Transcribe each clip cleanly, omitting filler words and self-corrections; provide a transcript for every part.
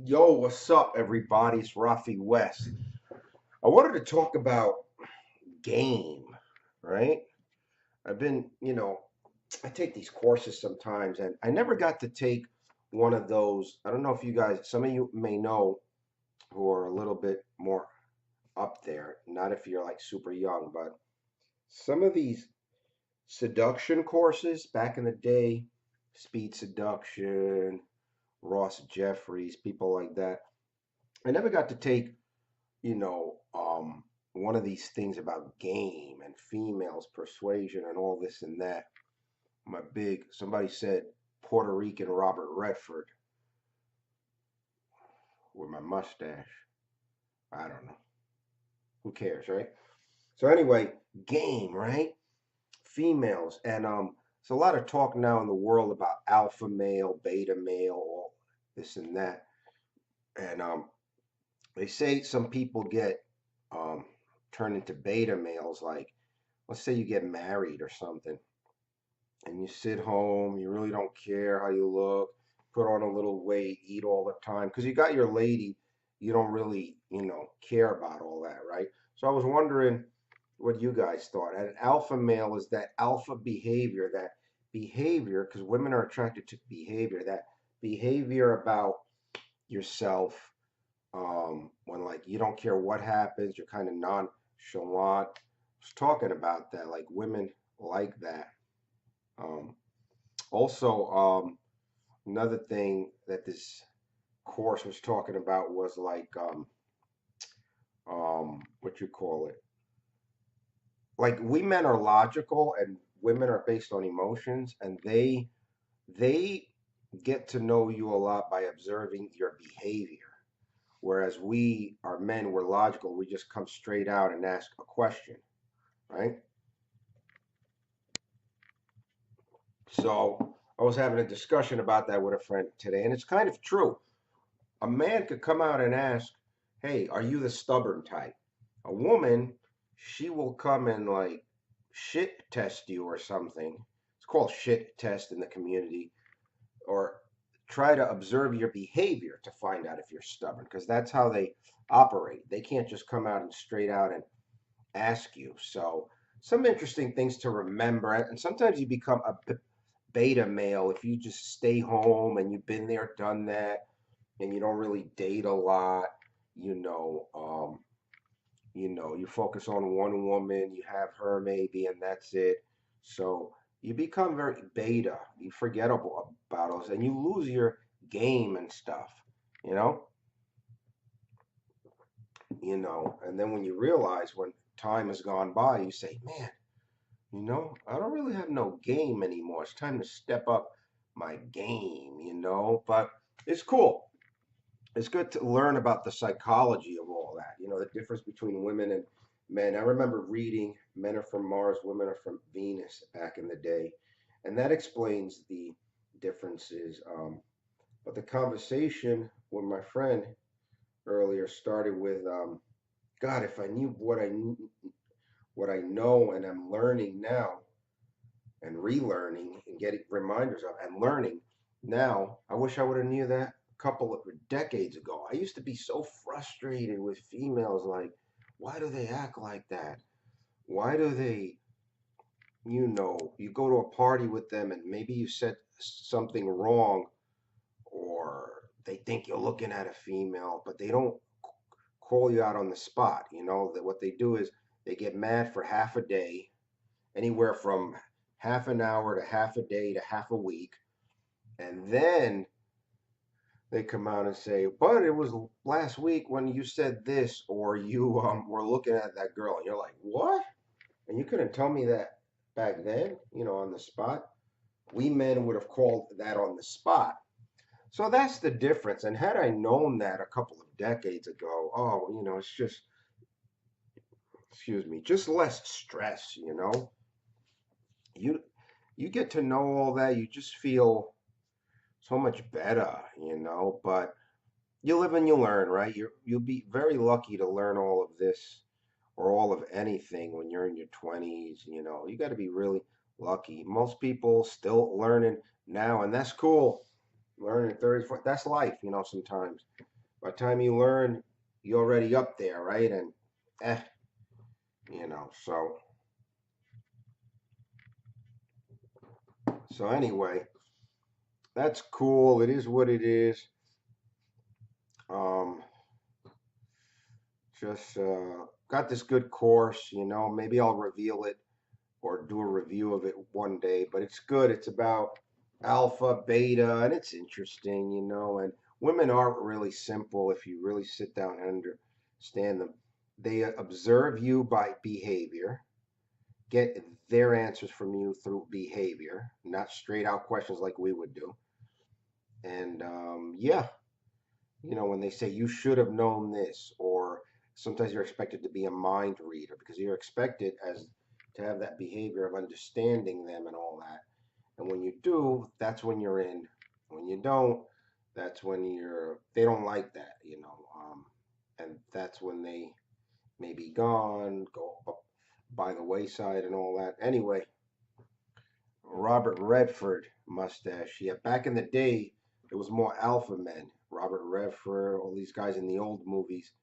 Yo, what's up, everybody? It's Rafi West. I wanted to talk about game, right? I've been, I take these courses sometimes, and I never got to take one of those. I don't know if you guys, some of you may know who are a little bit more up there, not if you're like super young, but some of these seduction courses back in the day, speed seduction, Ross Jeffries, people like that. I never got to take one of these things about game and females, persuasion, and all this and that. Somebody said Puerto Rican Robert Redford with my mustache. I don't know. Who cares, right? So anyway, game, right? Females, and there's a lot of talk now in the world about alpha male, beta male, all this and that, and they say some people get um, turned into beta males, like let's say you get married or something and you sit home, you really don't care how you look, put on a little weight, eat all the time because you got your lady, you don't really, care about all that, right? So I was wondering what you guys thought. An alpha male is that alpha behavior, because women are attracted to behavior, that behavior about yourself, when like you don't care what happens, you're kind of nonchalant. I was talking about that, like women like that. Um, Also, another thing that this course was talking about was like what you call it? Like we men are logical and women are based on emotions, and they get to know you a lot by observing your behavior. Whereas we are men, we're logical. We just come straight out and ask a question, right? So I was having a discussion about that with a friend today, and it's kind of true. A man could come out and ask, "Hey, are you the stubborn type?" A woman, she will come and like shit test you or something. It's called shit test in the community, or try to observe your behavior to find out if you're stubborn, because that's how they operate. They can't just come out and straight out and ask you. So, some interesting things to remember. And sometimes you become a beta male if you just stay home and you've been there, done that, and you don't really date a lot, you know, um, you focus on one woman, you have her maybe, and that's it. So you become very beta. You forget about us, and you lose your game and stuff, you know, And then when you realize when time has gone by, you say, "Man, I don't really have no game anymore. It's time to step up my game." But it's cool. It's good to learn about the psychology of all that, the difference between women and men. I remember reading Men Are From Mars, Women Are From Venus back in the day, and that explains the differences. But the conversation with my friend earlier started with, God, if I knew what I know and I'm learning now and relearning and getting reminders of and learning now. I wish I would have knew that a couple of decades ago. I used to be so frustrated with females, like, why do they act like that? Why do they, you go to a party with them and maybe you said something wrong, or they think you're looking at a female, but they don't call you out on the spot. That what they do is they get mad for half a day, anywhere from half an hour to half a day to half a week, and then they come out and say, "But it was last week when you said this, or you were looking at that girl," and you're like, "What?" And you couldn't tell me that back then, on the spot. We men would have called that on the spot. So that's the difference. And had I known that a couple of decades ago, oh, it's just, excuse me, just less stress. You you get to know all that, you just feel so much better. But you live and you learn, right? You'll be very lucky to learn all of this or all of anything when you're in your 20s. You got to be really lucky. Most people still learning now, and that's cool. Learning 30s, 40s, that's life, sometimes. By the time you learn, you're already up there, right? And eh, so anyway, that's cool. It is what it is. Um, just got this good course, maybe I'll reveal it or do a review of it one day, but it's good. It's about alpha, beta, and it's interesting, and women aren't really simple if you really sit down and understand them. They observe you by behavior, get their answers from you through behavior, not straight out questions like we would do. And yeah, when they say you should have known this, or sometimes you're expected to be a mind reader because you're expected as to have that behavior of understanding them and all that. And when you do, that's when you're in. When you don't, that's when they don't like that, and that's when they may be gone, go up by the wayside and all that. Anyway, Robert Redford mustache. Yeah, back in the day, it was more alpha men. Robert Redford, all these guys in the old movies,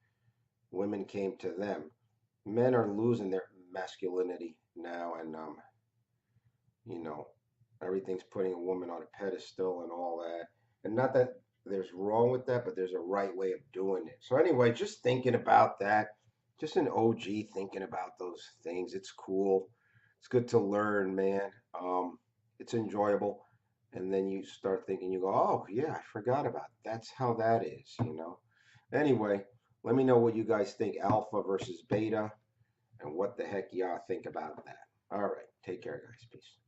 women came to them. Men are losing their masculinity now, and you know, everything's putting a woman on a pedestal and all that. And not that there's wrong with that, but there's a right way of doing it. So anyway, just thinking about that, just an OG thinking about those things. It's cool. It's good to learn, man. It's enjoyable. And then you start thinking, you go, oh yeah, I forgot about it. That's how that is. Anyway, let me know what you guys think, alpha versus beta, and what the heck y'all think about that. All right, take care, guys. Peace.